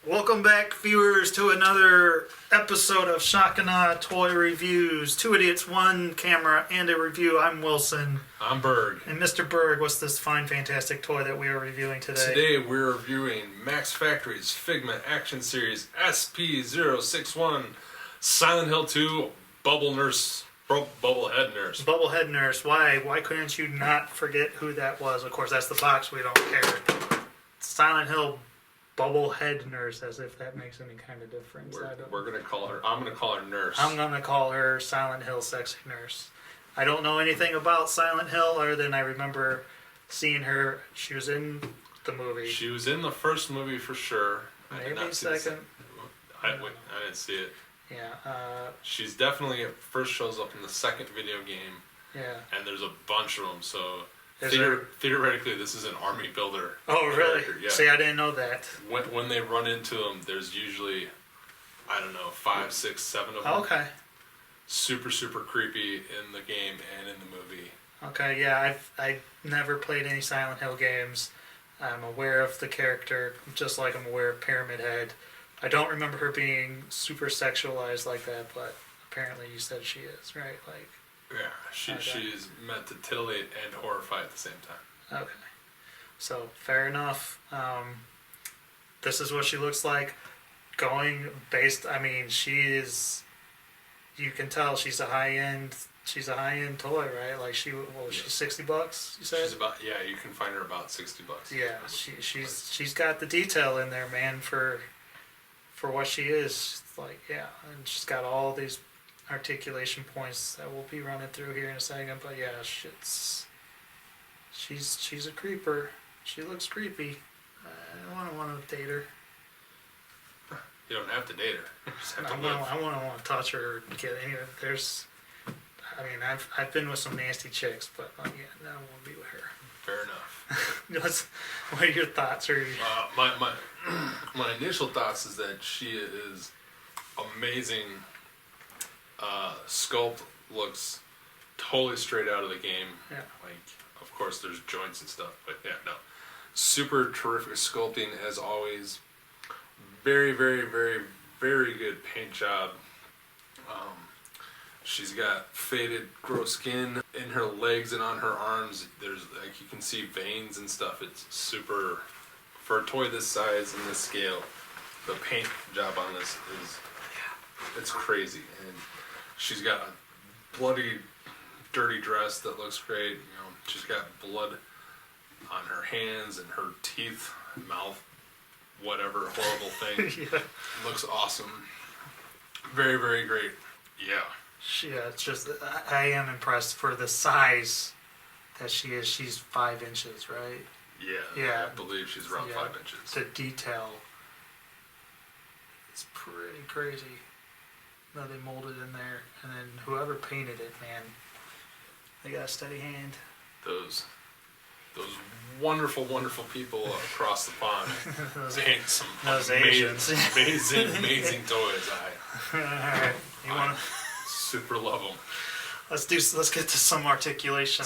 Welcome back, viewers, to another episode of Shakana Toy Reviews. Two idiots, one camera, and a review. I'm Wilson. I'm Berg. And Mr. Berg, what's this fine, fantastic toy that we are reviewing today? Today we're reviewing Max Factory's Figma Action Series SP061 Silent Hill 2 Bubblehead Nurse. Bubblehead Nurse. Why couldn't you not forget who that was? Of course, that's the box. We don't care. Silent Hill Bubblehead Nurse, as if that makes any kind of difference. We're gonna call her. I'm gonna call her Nurse. I'm gonna call her Silent Hill Sexy Nurse. I don't know anything about Silent Hill other than I remember seeing her. She was in the movie. She was in the first movie for sure. Maybe second. I didn't see it. Yeah. She's definitely first shows up in the second video game. Yeah. And there's a bunch of them. So Theoretically, this is an army builder. Oh, really? Yeah. See, I didn't know that. When they run into them, there's usually, I don't know, 5, 6, 7 of them. Okay. Super, super creepy in the game and in the movie. Okay, yeah, I've never played any Silent Hill games. I'm aware of the character, just like I'm aware of Pyramid Head. I don't remember her being super sexualized like that, but apparently you said she is, right? Like. Yeah, she's meant to titillate and horrify at the same time. Okay. So, fair enough. This is what she looks like. She is, you can tell she's a high-end toy, right? Like she's $60, you said? She's about, yeah, you can find her about $60. Yeah, she's got the detail in there, man, for what she is. She's like, yeah, and she's got all these articulation points that we'll be running through here in a second, but yeah, she's a creeper. She looks creepy. I don't want to date her. You don't have to date her. You just have to I want to touch her or get any of. I've been with some nasty chicks, but yeah, I don't want to be with her. Fair enough. What are your thoughts? My initial thoughts is that she is amazing. Sculpt looks totally straight out of the game. Yeah. Like, of course, there's joints and stuff, but yeah, no. Super terrific sculpting as always. Very, very, very, very good paint job. She's got faded, gross skin in her legs and on her arms. There's like you can see veins and stuff. It's super for a toy this size and this scale. The paint job on this is it's crazy. And she's got a bloody, dirty dress that looks great. You know, she's got blood on her hands and her teeth, mouth, whatever horrible thing. Yeah. Looks awesome. Very, very great. Yeah. It's just I am impressed for the size that she is. She's 5 inches, right? Yeah. I believe she's around 5 inches. The detail is pretty crazy. That they molded in there, and then whoever painted it, man, they got a steady hand. Those wonderful, wonderful people across the pond paint some amazing toys. All right, I super love them. Let's get to some articulation.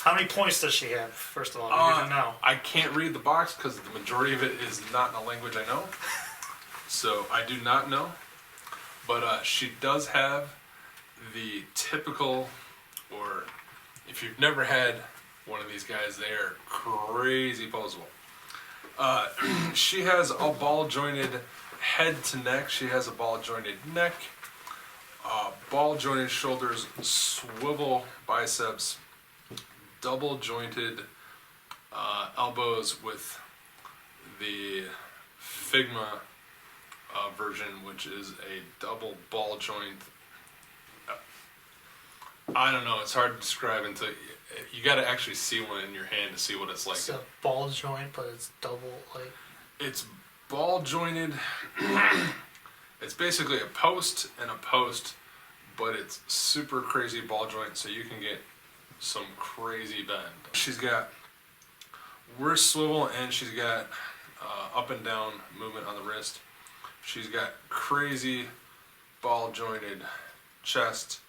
How many points does she have? First of all, you don't know. I can't read the box because the majority of it is not in a language I know, so I do not know. But she does have the typical, or if you've never had one of these guys, they are crazy poseable. She has a ball jointed head to neck. She has a ball jointed neck, ball jointed shoulders, swivel biceps, double jointed elbows with the Figma version, which is a double ball joint. I don't know, it's hard to describe until you got to actually see one in your hand to see what it's like. It's a ball joint, but it's double, like. It's ball jointed. It's basically a post and a post, but it's super crazy ball joint, so you can get some crazy bend. She's got wrist swivel and she's got up and down movement on the wrist. She's got crazy ball jointed chest.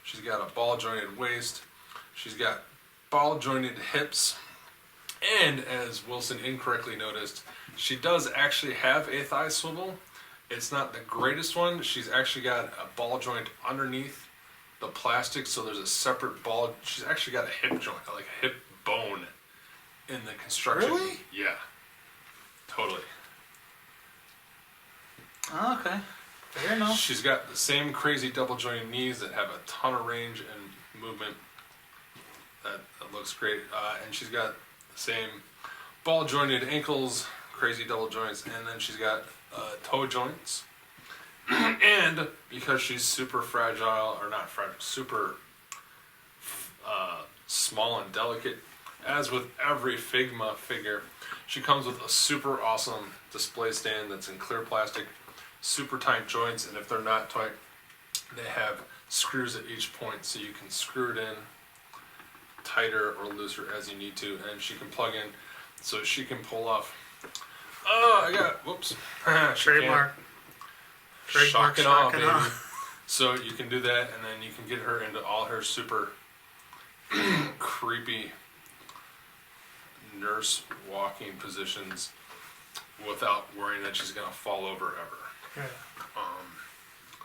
She's got a ball jointed waist. She's got ball jointed hips. And as Wilson incorrectly noticed, She does actually have a thigh swivel. It's not the greatest one. She's actually got a ball joint underneath the plastic, so there's a separate ball. She's actually got a hip joint, like a hip bone in the construction. Really? Yeah. Totally. Oh, okay. Fair enough. She's got the same crazy double jointed knees that have a ton of range and movement. That looks great. And she's got the same ball jointed ankles, crazy double joints, and then she's got toe joints. And because she's super fragile, or not fragile, super small and delicate, as with every Figma figure, she comes with a super awesome display stand that's in clear plastic, super tight joints, and if they're not tight, they have screws at each point so you can screw it in tighter or looser as you need to, and she can plug in so she can pull off. Oh, I got, whoops. Trademark. Shock it off, baby. So you can do that, and then you can get her into all her super creepy nurse walking positions without worrying that she's gonna fall over ever. Yeah.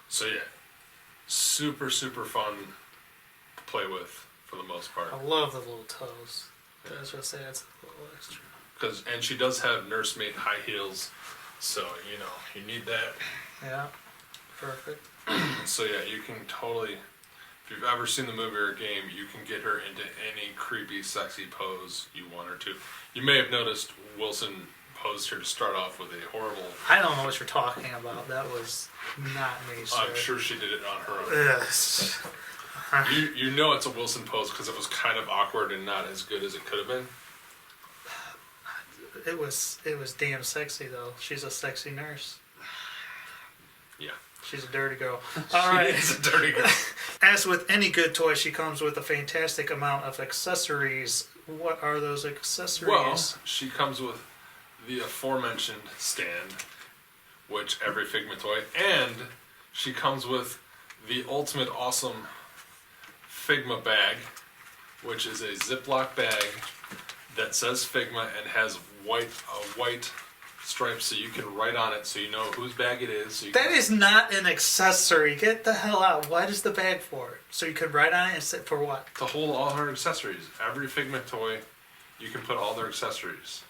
So yeah, super fun to play with for the most part. I love the little toes. I was gonna say that's a little extra. And she does have nursemaid high heels, so you know you need that. Yeah. Perfect. So yeah, you can totally. If you've ever seen the movie or game, you can get her into any creepy, sexy pose you want her to. You may have noticed Wilson posed her to start off with a horrible. I don't know what you're talking about. That was not me, sir. I'm sure she did it on her own. Yes. You know it's a Wilson pose because it was kind of awkward and not as good as it could have been. It was damn sexy though. She's a sexy nurse. Yeah. She's a dirty girl. All right. She's a dirty girl. As with any good toy, she comes with a fantastic amount of accessories. What are those accessories? Well, she comes with the aforementioned stand, which every Figma toy, and she comes with the ultimate awesome Figma bag, which is a Ziploc bag that says Figma and has a white stripe so you can write on it so you know whose bag it is. So that is not an accessory. Get the hell out. What is the bag for? So you can write on it and say for what? To hold all her accessories. Every Figma toy, you can put all their accessories.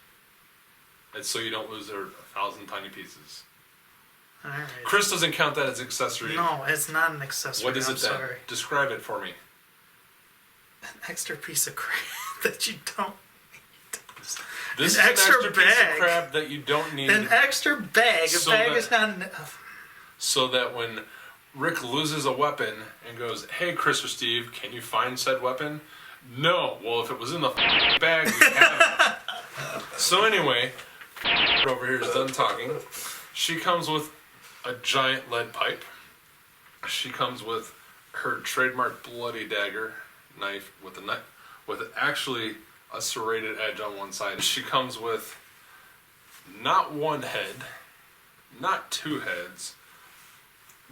It's so you don't lose their 1,000 tiny pieces. All right. Chris doesn't count that as accessory. No, it's not an accessory. What is it then? Sorry. Describe it for me. An extra piece of crap that you don't. This An is extra an extra piece bag. of crap that you don't need. An extra bag. So A bag that- is not enough. So that when Rick loses a weapon and goes, "Hey, Chris or Steve, can you find said weapon?" No. Well, if it was in the bag, we have it. So anyway, over here is done talking. She comes with a giant lead pipe. She comes with her trademark bloody dagger knife with actually a serrated edge on one side. She comes with not one head, not two heads,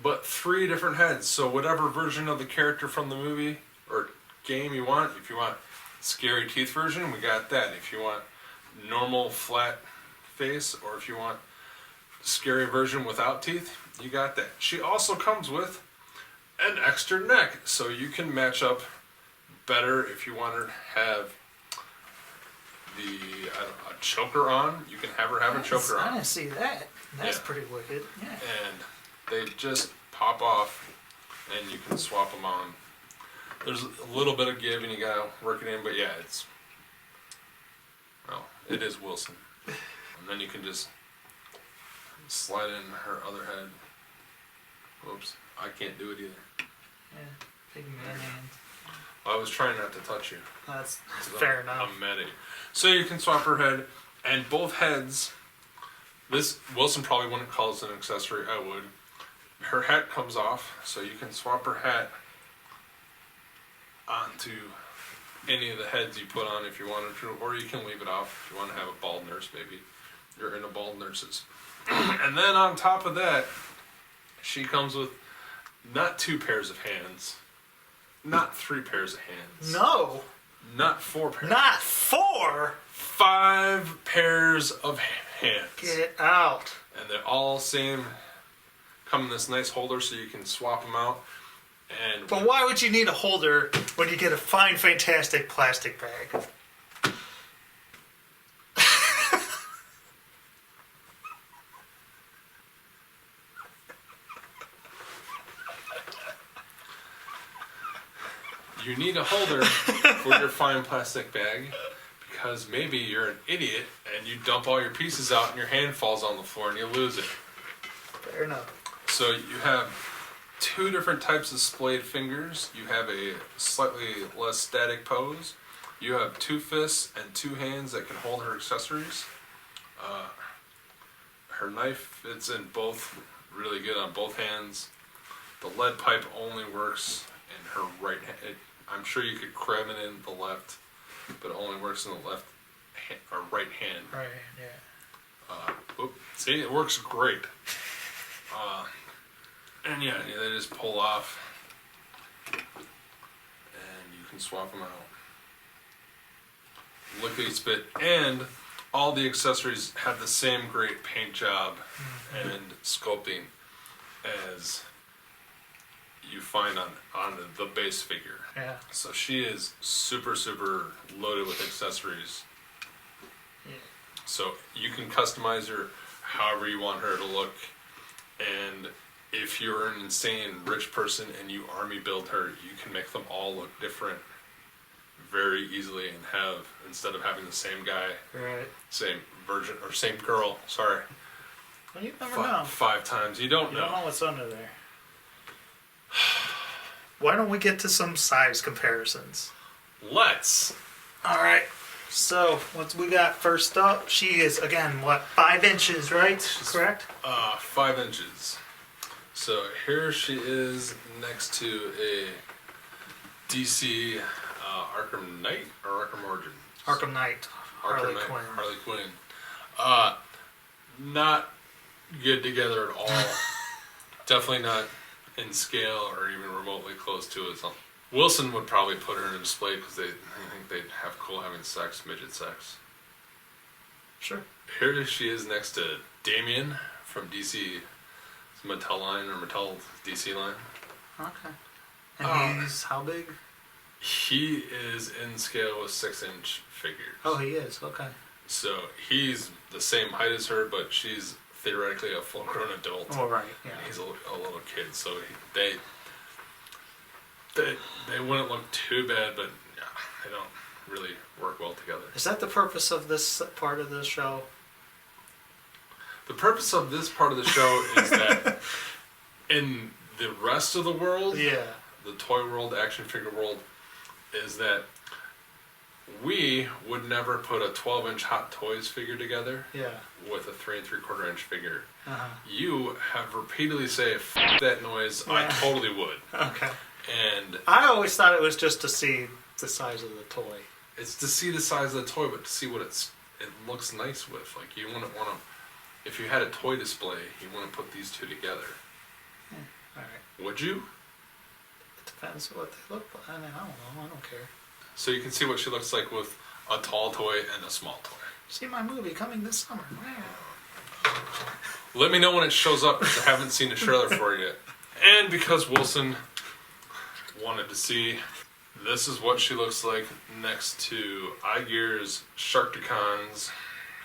but 3 different heads. So whatever version of the character from the movie or game you want, if you want scary teeth version, we got that. If you want normal flat face, or if you want scary version without teeth, you got that. She also comes with an extra neck, so you can match up better if you want her to have a choker on. You can have her have a choker I on. didn't see that. That's Yeah. pretty wicked. Yeah. And they just pop off and you can swap them on. There's a little bit of give and you gotta work it in, but yeah, it is Wilson. And then you can just slide in her other head. Whoops, I can't do it either. Yeah. Big man hand. I was trying not to touch you. That's 'Cause fair enough. I'm mad at you. So you can swap her head, and both heads. This Wilson probably wouldn't call this an accessory. I would. Her hat comes off, so you can swap her hat onto any of the heads you put on if you wanted to, or you can leave it off if you want to have a bald nurse, maybe. You're into bald nurses. And then on top of that, she comes with not 2 pairs of hands, not 3 pairs of hands, No. not 4 pairs. Not 4. 5 pairs of hands. Get out. And they're all same. Come in this nice holder so you can swap them out. And But why would you need a holder when you get a fine, fantastic plastic bag? you need a holder for your fine plastic bag because maybe you're an idiot and you dump all your pieces out and your hand falls on the floor and you lose it. Fair enough. So you have two different types of splayed fingers. You have a slightly less static pose. You have two fists and two hands that can hold her accessories. Her knife fits in both really good on both hands. The lead pipe only works in her right hand. I'm sure you could cram it in the left, but it only works in the left or right hand. Right, yeah. See, it works great. And yeah, they just pull off, and you can swap them out. Lickety spit, and all the accessories have the same great paint job and sculpting as you find on the base figure. Yeah. So she is super, super loaded with accessories. Yeah. So you can customize her however you want her to look. And if you're an insane rich person and you army build her, you can make them all look different very easily and have, instead of having the same guy, Right. same virgin, or same girl, sorry, Well, you never know. five times. You don't You know. don't know what's under there. Why don't we get to some size comparisons? Let's. All right. So, what we got first up, she is, again, what, 5 inches, right? Correct? 5 inches. So here she is next to a DC Arkham Knight or Arkham Origin? Arkham Knight. Harley Knight, Quinn. Harley Quinn. Not good together at all. Definitely not in scale or even remotely close to it. So Wilson would probably put her in a display because I think they'd have cool having sex, midget sex. Sure. Here she is next to Damien from DC Mattel line or Mattel DC line. Okay. And he's how big? He is in scale with 6-inch figures. Oh, he is. Okay. So he's the same height as her, but she's theoretically a full-grown adult. Oh, right. Yeah. And he's a little kid, so they wouldn't look too bad, but yeah, they don't really work well together. Is that the purpose of this part of the show? The purpose of this part of the show is that in the rest of the world, Yeah. the toy world, action figure world, is that we would never put a 12-inch Hot Toys figure together Yeah. with a 3 3/4-inch figure. Uh-huh. You have repeatedly said, "F that noise, I Yeah. totally would." Okay. And I always thought it was just to see the size of the toy. it's to see the size of the toy, but to see what it looks nice with. Like, you wouldn't want to, if you had a toy display, you wouldn't put these two together. All right. Would you? It depends what they look like. I mean, I don't know. I don't care. So you can see what she looks like with a tall toy and a small toy. See my movie coming this summer. Wow. Let me know when it shows up, because I haven't seen the trailer for it yet. And because Wilson wanted to see, this is what she looks like next to iGear's Sharkticons.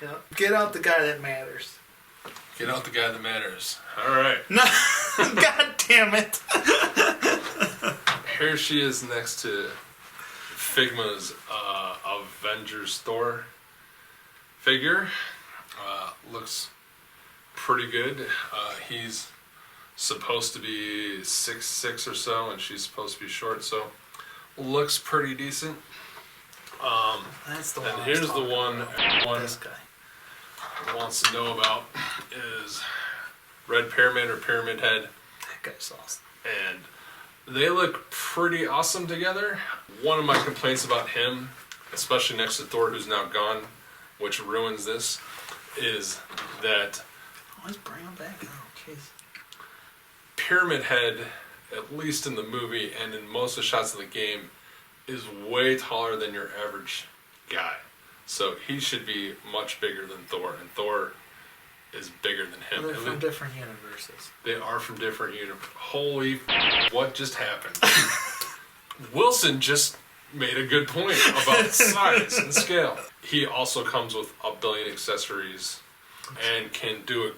Yeah. Get out the guy that matters. Get out the guy that matters. All right. No. God damn it. Here she is next to Figma's Avengers Thor figure. Looks pretty good. He's supposed to be 6'6" or so, and she's supposed to be short, so looks pretty decent. That's the one. And I was here's the talking one about. everyone This guy. wants to know about is Red Pyramid or Pyramid Head. That guy's awesome. And they look pretty awesome together. One of my complaints about him, especially next to Thor, who's now gone, which ruins this, is that Always bring him back. Oh, jeez. Pyramid Head, at least in the movie and in most of the shots of the game, is way taller than your average guy. So he should be much bigger than Thor, and Thor is bigger than him. They're from different universes. They are from different universes. Holy, what just happened? Wilson just made a good point about size and scale. He also comes with a billion accessories and can do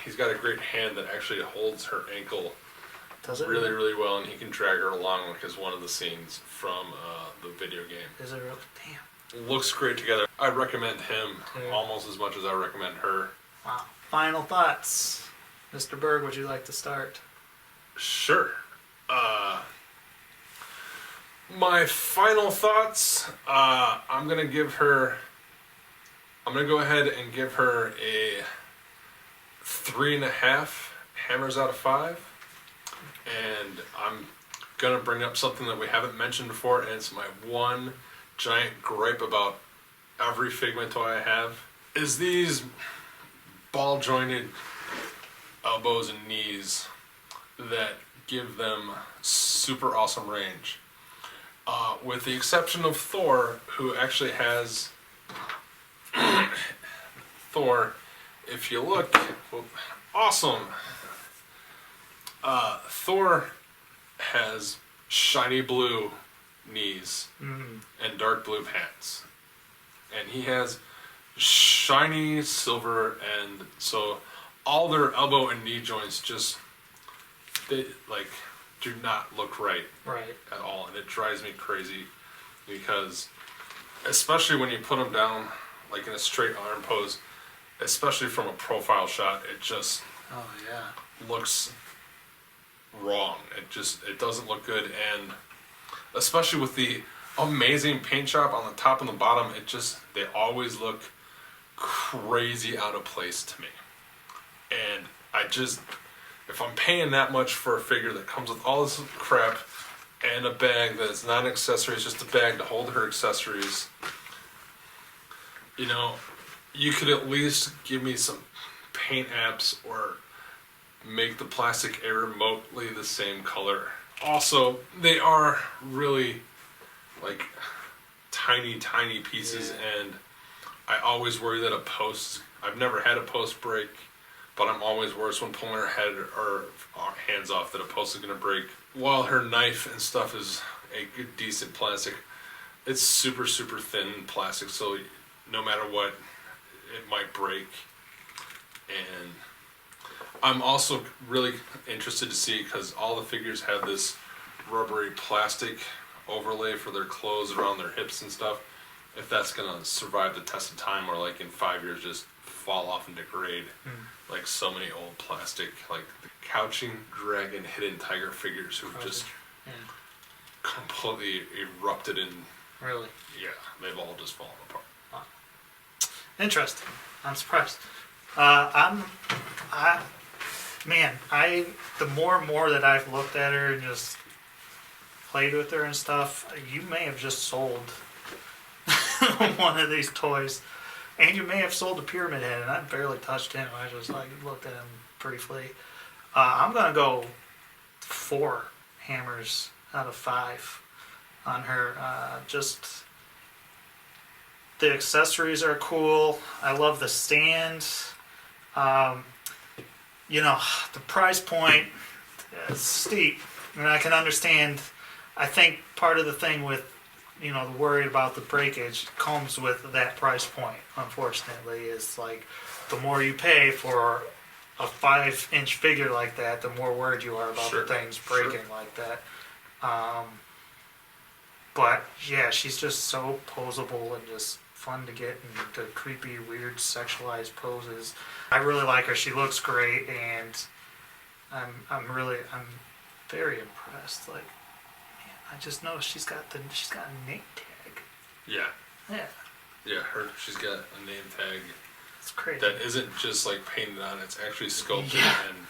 he's got a great hand that actually holds her ankle really, really well, and he can drag her along like as one of the scenes from the video game. Is it real? Damn. Looks great together. I recommend him almost as much as I recommend her. Wow. Final thoughts. Mr. Berg, would you like to start? Sure. My final thoughts, I'm going to go ahead and give her a 3.5 hammers out of 5. And I'm going to bring up something that we haven't mentioned before, and it's my one giant gripe about every Figma toy I have, is these ball jointed elbows and knees that give them super awesome range. With the exception of Thor, who actually has Thor, if you look, awesome. Thor has shiny blue knees and dark blue pants, and he has shiny silver, and so all their elbow and knee joints they do not look right at all, and it drives me crazy because, especially when you put them down like in a straight arm pose, especially from a profile shot, it just looks wrong. It doesn't look good, and especially with the amazing paint job on the top and the bottom, they always look crazy out of place to me. And if I'm paying that much for a figure that comes with all this crap and a bag that is not an accessory, it's just a bag to hold her accessories, you could at least give me some paint apps or make the plastic a remotely the same color. Also, they are really tiny pieces, and I always worry that I've never had a post break, but I'm always worried when pulling her head or hands off that a post is going to break. While her knife and stuff is a good, decent plastic, it's super, super thin plastic, so no matter what, it might break. And I'm also really interested to see, because all the figures have this rubbery plastic overlay for their clothes around their hips and stuff, if that's going to survive the test of time, or in 5 years just fall off and degrade like so many old plastic, like the Couching Dragon Hidden Tiger figures who've just completely erupted and they've all just fallen apart. Wow. Interesting. I'm surprised. The more and more that I've looked at her and just played with her and stuff, you may have just sold one of these toys, and you may have sold a Pyramid Head, and I barely touched him. I just looked at him briefly. I'm gonna go 4 hammers out of 5 on her. Just the accessories are cool. I love the stand. The price point is steep, and I can understand. I think part of the thing with, the worry about the breakage comes with that price point, unfortunately, is the more you pay for a 5-inch figure like that, the more worried you are about the things breaking like that. But yeah, she's just so posable and just fun to get into creepy, weird, sexualized poses. I really like her. She looks great, and I'm very impressed. I just noticed she's got a name tag. Yeah. Yeah. Yeah, she's got a name tag. It's crazy. That isn't just painted on; it's actually sculpted and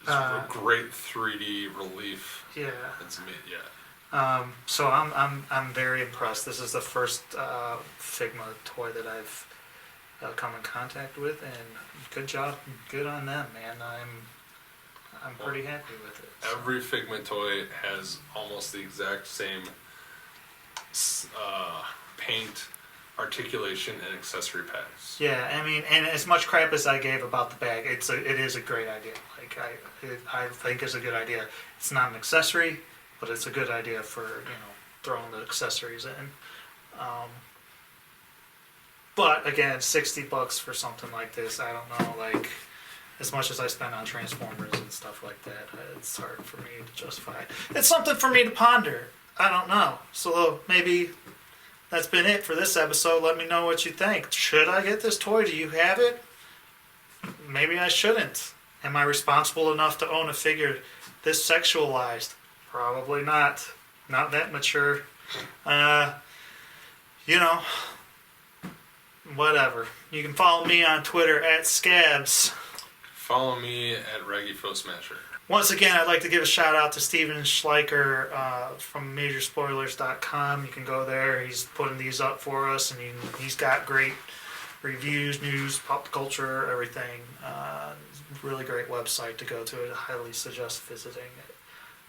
it's a great 3D relief. Yeah. It's yeah. So I'm very impressed. This is the first Figma toy that I've come in contact with, and good job, good on them, man. I'm pretty happy with it. So. Every Figma toy has almost the exact same paint, Articulation and accessory packs. Yeah, I mean, and as much crap as I gave about the bag, it is a great idea. Like I think it's a good idea. It's not an accessory, but it's a good idea for throwing the accessories in. But again, $60 for something like this, I don't know. Like as much as I spend on Transformers and stuff like that, it's hard for me to justify. It's something for me to ponder. I don't know. So maybe that's been it for this episode. Let me know what you think. Should I get this toy? Do you have it? Maybe I shouldn't. Am I responsible enough to own a figure this sexualized? Probably not. Not that mature. Whatever. You can follow me on Twitter at Scabs. Follow me at Raggy Fro Smasher. Once again, I'd like to give a shout out to Steven Schleicher from Majorspoilers.com. You can go there. He's putting these up for us, and he's got great reviews, news, pop culture, everything. Really great website to go to. I highly suggest visiting it.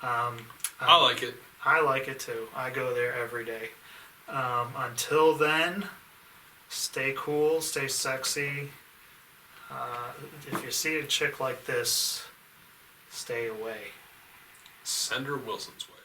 I like it. I like it too. I go there every day. Until then, stay cool, stay sexy. If you see a chick like this, stay away. Send her Wilson's way.